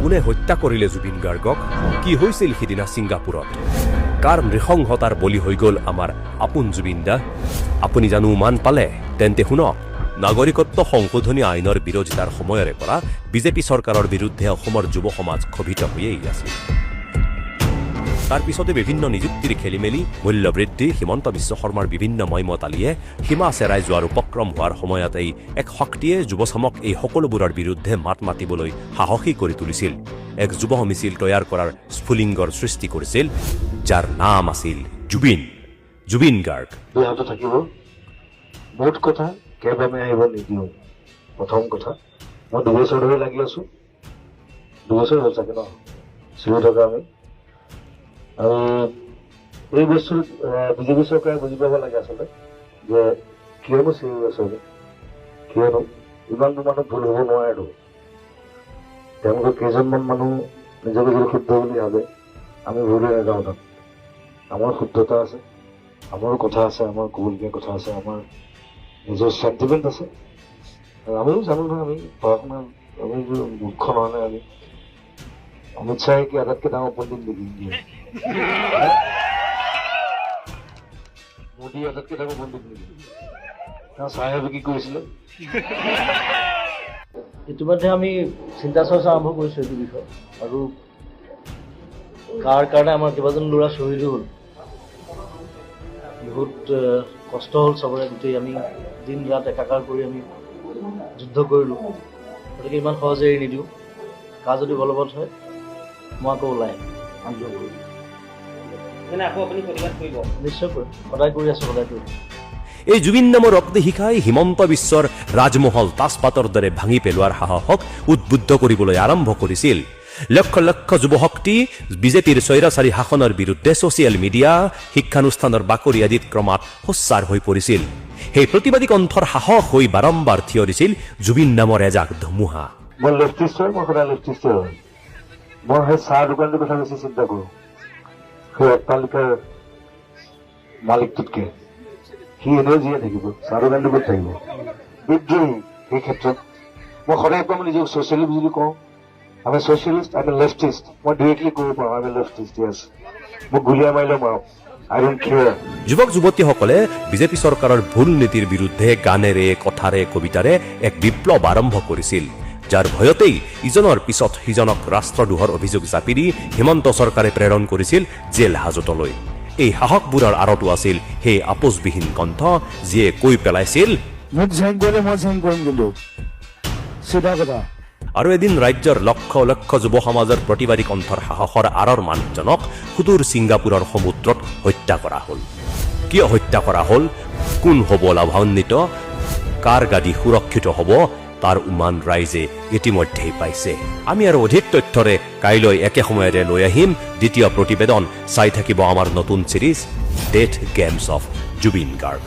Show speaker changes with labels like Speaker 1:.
Speaker 1: কোনে হত্যা কৰিলে জুবিন গাৰ্গক কি হৈছিল সিদিনা ছিংগাপুৰত কাৰ নৃশংসতাৰ বলি হৈ গ'ল আমাৰ আপোন জুবিন দা আপুনি জানো মান পালে তেন্তে শুনক নাগৰিকত্ব সংশোধনী আইনৰ বিৰোধিতাৰ সময়ৰে পৰা বিজেপি চৰকাৰৰ বিৰুদ্ধে অসমৰ যুৱ সমাজ ক্ষোভিত হৈয়েই আছিল তাৰ পিছতে বিভিন্ন নিযুক্তিৰ খেলিমেলি মূল্যবৃদ্ধি হিমন্ত বিশ্ব শৰ্মাৰ বিভিন্ন মইমতালিয়ে সীমা চেৰাই যোৱাৰ উপক্ৰম হোৱাৰ সময়তেই এক শক্তিয়ে যুৱচামক এই সকলোবোৰৰ বিৰুদ্ধে মাত মাতিবলৈ সাহসী কৰি তুলিছিল এক যুৱ মিছিল তৈয়াৰ কৰাৰ স্ফুলিংগৰ সৃষ্টি কৰিছিল যাৰ নাম আছিল জুবিন গাৰ্গ
Speaker 2: থাকিব বহুত কথা কেব আমি আহিব নিদিওঁ প্ৰথম কথা মই 2 বছৰ ধৰি লাগি আছো 2 বছৰ হ'ল চাগে ন চিৰি থকা আমি আৰু এই বস্তু বিজেপি চৰকাৰে বুজি পাব লাগে আচলতে যে কিয়নো চিৰি আচলতে কিয়নো ইমান মানুহ ভুল হ'ব নোৱাৰেতো তেওঁলোকে কেইজনমান মানুহ নিজকে যদি শুদ্ধ বুলি ভাবে আমি ভুল হৈ নাযাওঁ তাত আমাৰ শুদ্ধতা আছে আমাৰো কথা আছে আমাৰ ক'বলগীয়া কথা আছে আমাৰ নিজৰ চেণ্টিমেণ্ট আছে আৰু আমিও জানো নহয় আমি পঢ়া শুনা আমি মূৰ্খ নহয় নাই আমি অমিত শ্বাহে কি আটাইতকৈ ডাঙৰ পণ্ডিত নেকি ইণ্ডিয়া মোদী আটাইতকৈ ডাঙৰ পণ্ডিত নেকি তেওঁ চাহেবে কি কৰিছিলে
Speaker 3: ইতিমধ্যে আমি চিন্তা চৰ্চা আৰম্ভ কৰিছোঁ এইটো বিষয়ে আৰু কাৰ কাৰণে আমাৰ কেইবাজন ল'ৰা শ্বহীদো হ'ল বহুত কষ্ট হ'ল চবৰে গোটেই আমি দিন ৰাত একাকাৰ কৰি আমি যুদ্ধ কৰিলোঁ গতিকে ইমান সহজে এৰি নিদিওঁ কা যদি বলবৎ হয় মই আকৌ ওলাই আন্দোলন কৰিম নিশ্চয় কৰিম সদায় কৰি আছোঁ সদায় কৰিম
Speaker 1: এই জুবিন নামৰ অগ্নিশিখাই হিমন্ত বিশ্বৰ ৰাজমহল তাজপাতৰ দৰে ভাঙি পেলোৱাৰ সাহসক উদ্বুদ্ধ কৰিবলৈ আৰম্ভ কৰিছিল লক্ষ লক্ষ যুৱশক্তি বিজেপিৰ স্বৈৰাচাৰী শাসনৰ বিৰুদ্ধে ছচিয়েল মিডিয়া শিক্ষানুষ্ঠানৰ বাকৰি আদিত ক্ৰমাৎ সোচ্চাৰ হৈ পৰিছিল সেই প্ৰতিবাদী কণ্ঠৰ সাহস হৈ বাৰম্বাৰ থিয় দিছিল জুবিন নামৰ এজাক ধুমুহা
Speaker 2: মই লেফটিষ্ট হয় মই সদায় লেফটিষ্ট হয় মই সেই চাহ দোকানটোৰ কথা বেছি চিন্তা কৰোঁ সেই অট্টালিকাৰ মালিকটোতকে সি এনেও জীয়াই থাকিব চাহ দোকানটো ক'ত থাকিব বিদ্ৰোহী সেই ক্ষেত্ৰত মই সদায় কওঁ নিজক ছ'চিয়েলিষ্ট বুলি কওঁ আমি ছ'চিয়েলিষ্ট আমি লেফটিষ্ট মই ডিৰেক্টলি ক'ব পাৰোঁ আমি লেফটিষ্ট য়েছ মোক গুলীয়া মাৰিলেও মাৰক আই ডোণ্ট কেয়াৰ
Speaker 1: যুৱক যুৱতীসকলে বিজেপি চৰকাৰৰ ভুল নীতিৰ বিৰুদ্ধে গানেৰে কথাৰে কবিতাৰে এক বিপ্লৱ আৰম্ভ কৰিছিল যাৰ ভয়তেই ইজনৰ পিছত সিজনক ৰাষ্ট্ৰদ্ৰোহৰ অভিযোগ জাপি দি হিমন্ত চৰকাৰে প্ৰেৰণ কৰিছিল জেল হাজতলৈ এই সাহসবোৰৰ আঁৰতো আছিল সেই আপোচবিহীন কণ্ঠ যিয়ে কৈ পেলাইছিল আৰু এদিন ৰাজ্যৰ লক্ষ লক্ষ যুৱ সমাজৰ প্ৰতিবাদী কণ্ঠৰ সাহসৰ আঁৰৰ মানুহজনক সুদূৰ ছিংগাপুৰৰ সমুদ্ৰত হত্যা কৰা হ'ল কিয় হত্যা কৰা হ'ল কোন হ'ব লাভান্বিত কাৰ গাদী সুৰক্ষিত হ'ব তাৰ উমান ৰাইজে ইতিমধ্যেই পাইছে আমি আৰু অধিক তথ্যৰে কাইলৈ একে সময়তে লৈ আহিম দ্বিতীয় প্ৰতিবেদন চাই থাকিব আমাৰ নতুন series death games of Zubeen Garg